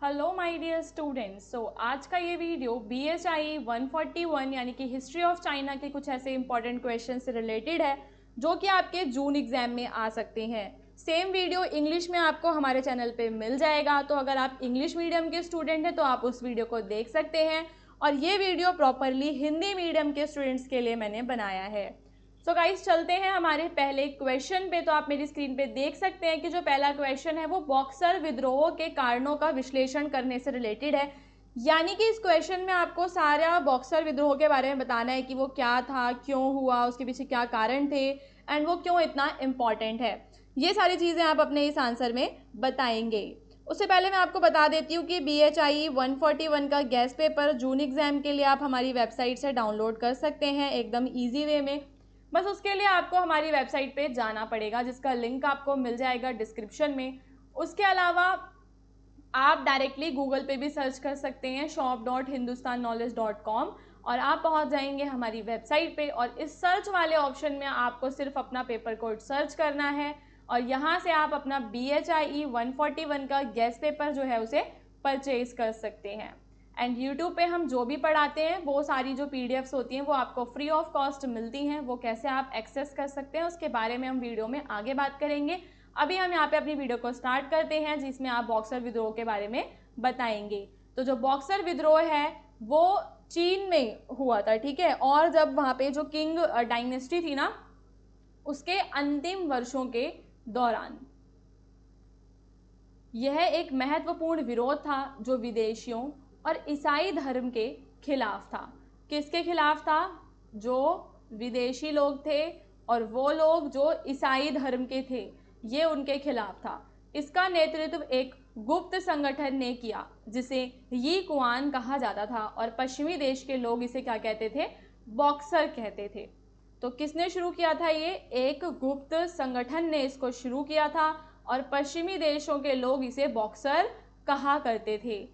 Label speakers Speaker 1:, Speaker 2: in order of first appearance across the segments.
Speaker 1: Hello my dear students. आज का ये वीडियो BHI 141 यानी कि हिस्ट्री ऑफ चाइना के कुछ ऐसे इंपॉर्टेंट क्वेश्चन से रिलेटेड है जो कि आपके जून एग्जाम में आ सकते हैं। सेम वीडियो इंग्लिश में आपको हमारे चैनल पे मिल जाएगा, तो अगर आप इंग्लिश मीडियम के स्टूडेंट हैं तो आप उस वीडियो को देख सकते हैं, और ये वीडियो प्रॉपरली हिंदी मीडियम के स्टूडेंट्स के लिए मैंने बनाया है। सो गाइस, चलते हैं हमारे पहले क्वेश्चन पे। तो आप मेरी स्क्रीन पे देख सकते हैं कि जो पहला क्वेश्चन है वो बॉक्सर विद्रोह के कारणों का विश्लेषण करने से रिलेटेड है। यानी कि इस क्वेश्चन में आपको सारा बॉक्सर विद्रोह के बारे में बताना है कि वो क्या था, क्यों हुआ, उसके पीछे क्या कारण थे, एंड वो क्यों इतना इम्पॉर्टेंट है। ये सारी चीज़ें आप अपने इस आंसर में बताएंगे। उससे पहले मैं आपको बता देती हूँ कि BHI 141 का गेस्ट पेपर जून एग्जाम के लिए आप हमारी वेबसाइट से डाउनलोड कर सकते हैं एकदम ईजी वे में। बस उसके लिए आपको हमारी वेबसाइट पे जाना पड़ेगा, जिसका लिंक आपको मिल जाएगा डिस्क्रिप्शन में। उसके अलावा आप डायरेक्टली गूगल पे भी सर्च कर सकते हैं shop.hindustanknowledge.com, और आप पहुंच जाएंगे हमारी वेबसाइट पे। और इस सर्च वाले ऑप्शन में आपको सिर्फ अपना पेपर कोड सर्च करना है, और यहाँ से आप अपना BHI 141 का गेस्ट पेपर जो है उसे परचेज कर सकते हैं। एंड यूट्यूब पे हम जो भी पढ़ाते हैं वो सारी जो PDFs होती हैं वो आपको फ्री ऑफ कॉस्ट मिलती हैं। वो कैसे आप एक्सेस कर सकते हैं उसके बारे में हम वीडियो में आगे बात करेंगे। अभी हम यहाँ पे अपनी वीडियो को स्टार्ट करते हैं, जिसमें आप बॉक्सर विद्रोह के बारे में बताएंगे। तो जो बॉक्सर विद्रोह है वो चीन में हुआ था, ठीक है। और जब वहाँ पे जो किंग डायनेस्टी थी ना, उसके अंतिम वर्षों के दौरान यह एक महत्वपूर्ण विरोध था जो विदेशियों और ईसाई धर्म के खिलाफ था। किसके खिलाफ था? जो विदेशी लोग थे और वो लोग जो ईसाई धर्म के थे, ये उनके खिलाफ था। इसका नेतृत्व एक गुप्त संगठन ने किया जिसे यी कुआन कहा जाता था, और पश्चिमी देश के लोग इसे क्या कहते थे? बॉक्सर कहते थे। तो किसने शुरू किया था? ये एक गुप्त संगठन ने इसको शुरू किया था, और पश्चिमी देशों के लोग इसे बॉक्सर कहा करते थे।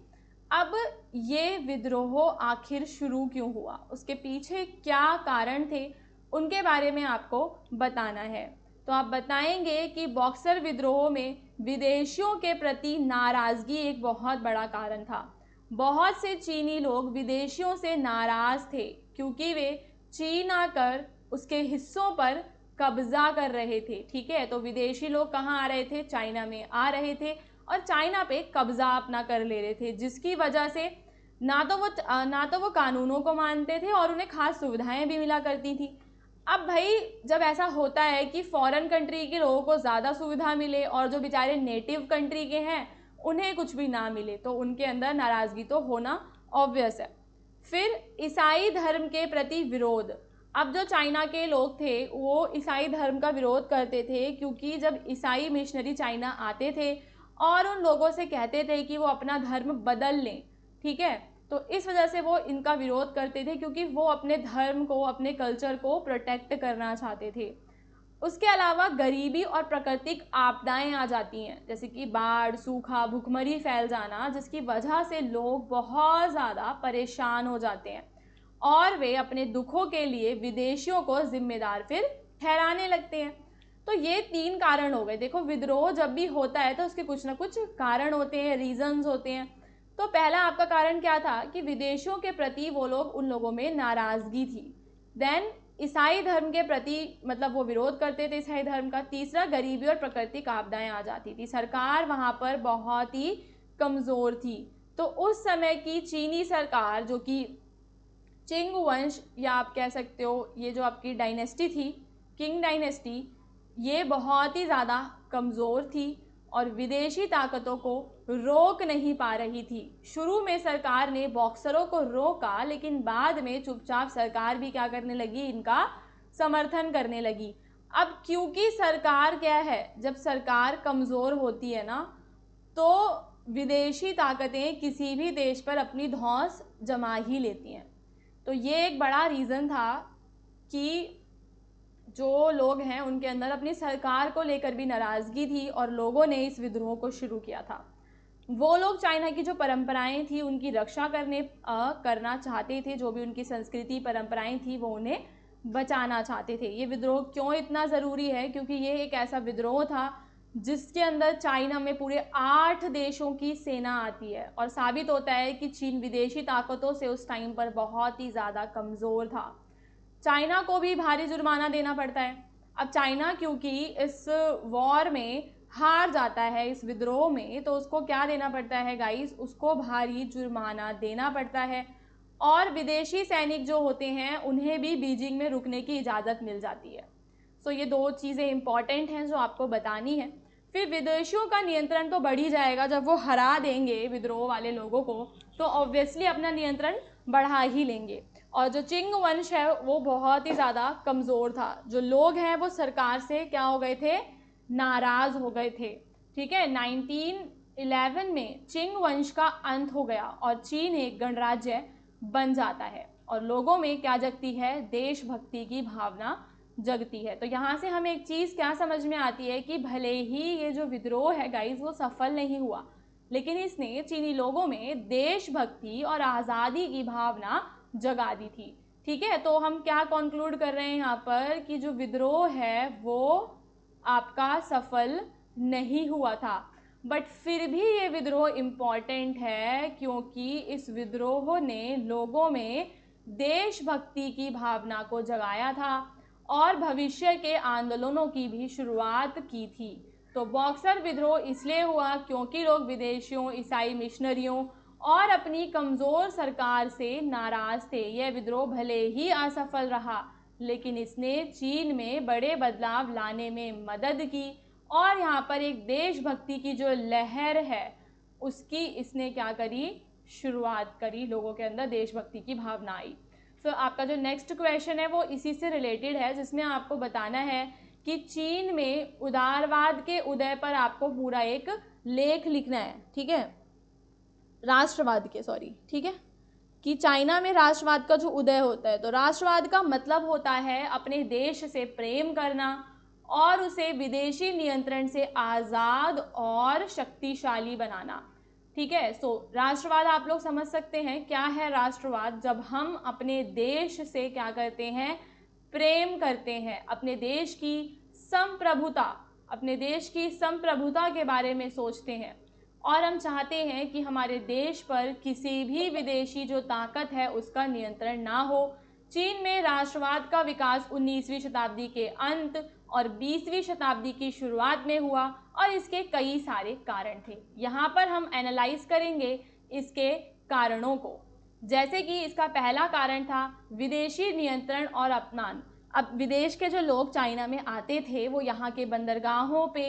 Speaker 1: अब ये विद्रोह आखिर शुरू क्यों हुआ, उसके पीछे क्या कारण थे, उनके बारे में आपको बताना है। तो आप बताएंगे कि बॉक्सर विद्रोह में विदेशियों के प्रति नाराजगी एक बहुत बड़ा कारण था। बहुत से चीनी लोग विदेशियों से नाराज थे क्योंकि वे चीन आकर उसके हिस्सों पर कब्जा कर रहे थे, ठीक है। तो विदेशी लोग कहाँ आ रहे थे? चाइना में आ रहे थे, और चाइना पे कब्जा अपना कर ले रहे थे, जिसकी वजह से ना तो वो कानूनों को मानते थे और उन्हें खास सुविधाएं भी मिला करती थी। अब भाई, जब ऐसा होता है कि फॉरेन कंट्री के लोगों को ज़्यादा सुविधा मिले और जो बेचारे नेटिव कंट्री के हैं उन्हें कुछ भी ना मिले, तो उनके अंदर नाराज़गी तो होना ऑब्वियस है। फिर ईसाई धर्म के प्रति विरोध। अब जो चाइना के लोग थे वो ईसाई धर्म का विरोध करते थे, क्योंकि जब ईसाई मिशनरी चाइना आते थे और उन लोगों से कहते थे कि वो अपना धर्म बदल लें, ठीक है, तो इस वजह से वो इनका विरोध करते थे, क्योंकि वो अपने धर्म को, अपने कल्चर को प्रोटेक्ट करना चाहते थे। उसके अलावा गरीबी और प्राकृतिक आपदाएं आ जाती हैं, जैसे कि बाढ़, सूखा, भूखमरी फैल जाना, जिसकी वजह से लोग बहुत ज़्यादा परेशान हो जाते हैं और वे अपने दुखों के लिए विदेशियों को जिम्मेदार फिर ठहराने लगते हैं। तो ये 3 कारण हो गए। देखो, विद्रोह जब भी होता है तो उसके कुछ ना कुछ कारण होते हैं, रीजंस होते हैं। तो पहला आपका कारण क्या था? कि विदेशियों के प्रति वो लोग, उन लोगों में नाराज़गी थी। देन ईसाई धर्म के प्रति, मतलब वो विरोध करते थे ईसाई धर्म का। तीसरा, गरीबी और प्राकृतिक आपदाएं आ जाती थी। सरकार वहाँ पर बहुत ही कमज़ोर थी। तो उस समय की चीनी सरकार, जो कि चिंग वंश, या आप कह सकते हो ये जो आपकी डायनेस्टी थी, किंग डायनेस्टी, ये बहुत ही ज़्यादा कमज़ोर थी और विदेशी ताकतों को रोक नहीं पा रही थी। शुरू में सरकार ने बॉक्सरों को रोका, लेकिन बाद में चुपचाप सरकार भी क्या करने लगी? इनका समर्थन करने लगी। अब क्योंकि सरकार क्या है, जब सरकार कमज़ोर होती है ना, तो विदेशी ताकतें किसी भी देश पर अपनी धौंस जमा ही लेती हैं। तो ये एक बड़ा रीज़न था कि जो लोग हैं उनके अंदर अपनी सरकार को लेकर भी नाराज़गी थी और लोगों ने इस विद्रोह को शुरू किया था। वो लोग चाइना की जो परंपराएं थी उनकी रक्षा करना चाहते थे। जो भी उनकी संस्कृति, परंपराएं थी, वो उन्हें बचाना चाहते थे। ये विद्रोह क्यों इतना ज़रूरी है? क्योंकि ये एक ऐसा विद्रोह था जिसके अंदर चाइना में पूरे 8 देशों की सेना आती है, और साबित होता है कि चीन विदेशी ताकतों से उस टाइम पर बहुत ही ज़्यादा कमज़ोर था। चाइना को भी भारी जुर्माना देना पड़ता है। अब चाइना क्योंकि इस वॉर में हार जाता है, इस विद्रोह में, तो उसको क्या देना पड़ता है गाइस, उसको भारी जुर्माना देना पड़ता है। और विदेशी सैनिक जो होते हैं उन्हें भी बीजिंग में रुकने की इजाज़त मिल जाती है। सो ये दो चीज़ें इंपॉर्टेंट हैं जो आपको बतानी है। फिर विदेशियों का नियंत्रण तो बढ़ ही जाएगा, जब वो हरा देंगे विद्रोह वाले लोगों को तो ऑब्वियसली अपना नियंत्रण बढ़ा ही लेंगे। और जो चिंग वंश है वो बहुत ही ज़्यादा कमज़ोर था। जो लोग हैं वो सरकार से क्या हो गए थे, नाराज़ हो गए थे। ठीक है, 1911 में चिंग वंश का अंत हो गया और चीन एक गणराज्य बन जाता है और लोगों में क्या जगती है, देशभक्ति की भावना जगती है। तो यहाँ से हमें एक चीज़ क्या समझ में आती है कि भले ही ये जो विद्रोह है गाइस वो सफल नहीं हुआ, लेकिन इसने चीनी लोगों में देशभक्ति और आज़ादी की भावना जगा दी थी। ठीक है, तो हम क्या कंक्लूड कर रहे हैं यहाँ पर कि जो विद्रोह है वो आपका सफल नहीं हुआ था, बट फिर भी ये विद्रोह इम्पॉर्टेंट है क्योंकि इस विद्रोह ने लोगों में देशभक्ति की भावना को जगाया था और भविष्य के आंदोलनों की भी शुरुआत की थी। तो बॉक्सर विद्रोह इसलिए हुआ क्योंकि लोग विदेशियों, ईसाई मिशनरियों और अपनी कमज़ोर सरकार से नाराज़ थे। यह विद्रोह भले ही असफल रहा, लेकिन इसने चीन में बड़े बदलाव लाने में मदद की और यहाँ पर एक देशभक्ति की जो लहर है उसकी इसने क्या करी, शुरुआत करी। लोगों के अंदर देशभक्ति की भावना आई। तो आपका जो नेक्स्ट क्वेश्चन है वो इसी से रिलेटेड है, जिसमें आपको बताना है कि चीन में उदारवाद के उदय पर आपको पूरा एक लेख लिखना है। ठीक है, राष्ट्रवाद के, सॉरी, ठीक है, कि चाइना में राष्ट्रवाद का जो उदय होता है, तो राष्ट्रवाद का मतलब होता है अपने देश से प्रेम करना और उसे विदेशी नियंत्रण से आज़ाद और शक्तिशाली बनाना। ठीक है, सो राष्ट्रवाद आप लोग समझ सकते हैं क्या है राष्ट्रवाद। जब हम अपने देश से क्या करते हैं, प्रेम करते हैं, अपने देश की संप्रभुता, अपने देश की संप्रभुता के बारे में सोचते हैं और हम चाहते हैं कि हमारे देश पर किसी भी विदेशी जो ताकत है उसका नियंत्रण ना हो। चीन में राष्ट्रवाद का विकास 19वीं शताब्दी के अंत और 20वीं शताब्दी की शुरुआत में हुआ और इसके कई सारे कारण थे। यहाँ पर हम एनालाइज करेंगे इसके कारणों को। जैसे कि इसका पहला कारण था विदेशी नियंत्रण और अपमान। अब विदेश के जो लोग चाइना में आते थे वो यहाँ के बंदरगाहों पे,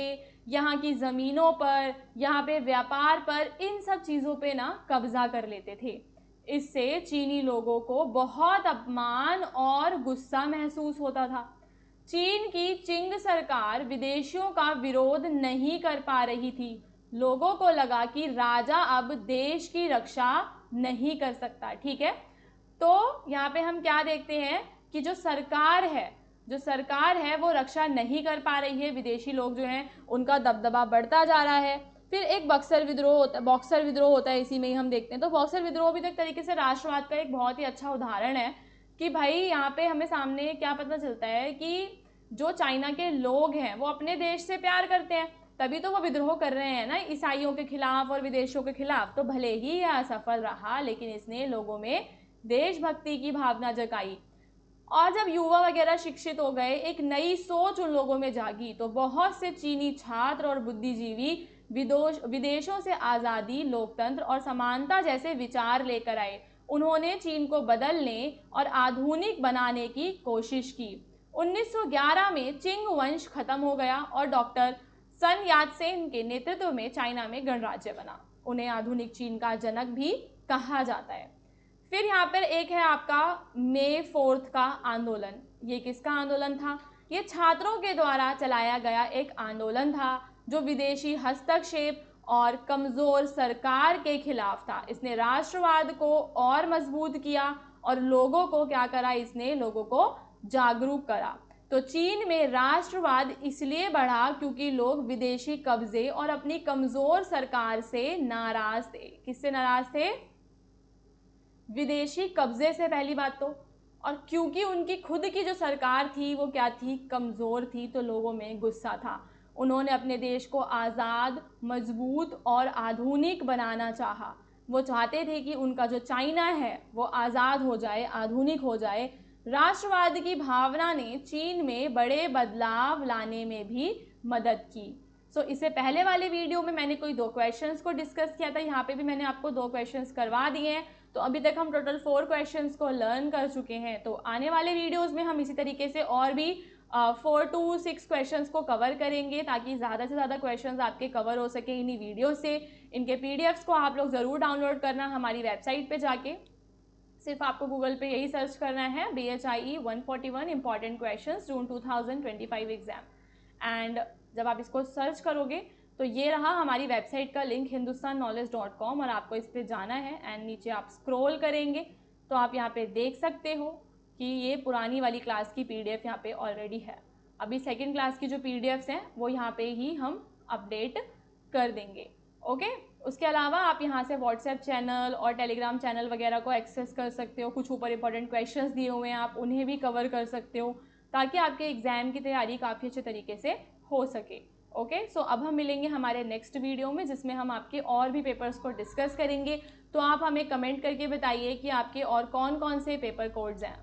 Speaker 1: यहाँ की ज़मीनों पर, यहाँ पे व्यापार पर, इन सब चीज़ों पे ना कब्जा कर लेते थे। इससे चीनी लोगों को बहुत अपमान और गुस्सा महसूस होता था। चीन की चिंग सरकार विदेशियों का विरोध नहीं कर पा रही थी। लोगों को लगा कि राजा अब देश की रक्षा नहीं कर सकता। ठीक है, तो यहाँ पे हम क्या देखते हैं कि जो सरकार है वो रक्षा नहीं कर पा रही है, विदेशी लोग जो हैं उनका दबदबा बढ़ता जा रहा है। फिर एक बॉक्सर विद्रोह होता है, इसी में ही हम देखते हैं। तो बॉक्सर विद्रोह भी तो एक तरीके से राष्ट्रवाद का एक बहुत ही अच्छा उदाहरण है कि भाई यहाँ पे हमें सामने क्या पता चलता है कि जो चाइना के लोग हैं वो अपने देश से प्यार करते हैं, तभी तो वो विद्रोह कर रहे हैं ना ईसाइयों के खिलाफ और विदेशों के खिलाफ। तो भले ही यह असफल रहा, लेकिन इसने लोगों में देशभक्ति की भावना जगाई। और जब युवा वगैरह शिक्षित हो गए, एक नई सोच उन लोगों में जागी, तो बहुत से चीनी छात्र और बुद्धिजीवी विदेशों से आज़ादी, लोकतंत्र और समानता जैसे विचार लेकर आए। उन्होंने चीन को बदलने और आधुनिक बनाने की कोशिश की। 1911 में चिंग वंश खत्म हो गया और डॉक्टर सन यात-सेन के नेतृत्व में चाइना में गणराज्य बना। उन्हें आधुनिक चीन का जनक भी कहा जाता है। फिर यहाँ पर एक है आपका May 4th का आंदोलन। ये किसका आंदोलन था? ये छात्रों के द्वारा चलाया गया एक आंदोलन था जो विदेशी हस्तक्षेप और कमज़ोर सरकार के खिलाफ था। इसने राष्ट्रवाद को और मजबूत किया और लोगों को क्या करा, इसने लोगों को जागरूक करा। तो चीन में राष्ट्रवाद इसलिए बढ़ा क्योंकि लोग विदेशी कब्जे और अपनी कमज़ोर सरकार से नाराज़ थे। किससे नाराज़ थे? विदेशी कब्जे से, पहली बात तो। और क्योंकि उनकी खुद की जो सरकार थी वो क्या थी, कमज़ोर थी, तो लोगों में गुस्सा था। उन्होंने अपने देश को आज़ाद, मजबूत और आधुनिक बनाना चाहा। वो चाहते थे कि उनका जो चाइना है वो आज़ाद हो जाए, आधुनिक हो जाए। राष्ट्रवाद की भावना ने चीन में बड़े बदलाव लाने में भी मदद की। इससे पहले वाले वीडियो में मैंने कोई 2 क्वेश्चंस को डिस्कस किया था, यहाँ पे भी मैंने आपको 2 क्वेश्चंस करवा दिए हैं। तो अभी तक हम टोटल 4 क्वेश्चंस को लर्न कर चुके हैं। तो आने वाले वीडियोस में हम इसी तरीके से और भी 4 to 6 क्वेश्चंस को कवर करेंगे, ताकि ज़्यादा से ज़्यादा क्वेश्चंस आपके कवर हो सके इन्हीं वीडियो से। इनके PDFs को आप लोग ज़रूर डाउनलोड करना हमारी वेबसाइट पे जाके। सिर्फ आपको गूगल पे यही सर्च करना है, BHIE 141 important questions June 2025 exam. And जब आप इसको सर्च करोगे तो ये रहा हमारी वेबसाइट का लिंक hindustanknowledge.com, और आपको इस पर जाना है। एंड नीचे आप स्क्रॉल करेंगे तो आप यहाँ पे देख सकते हो कि ये पुरानी वाली क्लास की PDF यहाँ पे ऑलरेडी है। अभी सेकंड क्लास की जो PDFs हैं वो यहाँ पे ही हम अपडेट कर देंगे। ओके, उसके अलावा आप यहाँ से व्हाट्सएप चैनल और टेलीग्राम चैनल वगैरह को एक्सेस कर सकते हो। कुछ ऊपर इंपॉर्टेंट क्वेश्चंस दिए हुए हैं, आप उन्हें भी कवर कर सकते हो, ताकि आपके एग्जाम की तैयारी काफ़ी अच्छे तरीके से हो सके। ओके, अब हम मिलेंगे हमारे नेक्स्ट वीडियो में, जिसमें हम आपके और भी पेपर्स को डिस्कस करेंगे। तो आप हमें कमेंट करके बताइए कि आपके और कौन कौन से पेपर कोड्स हैं।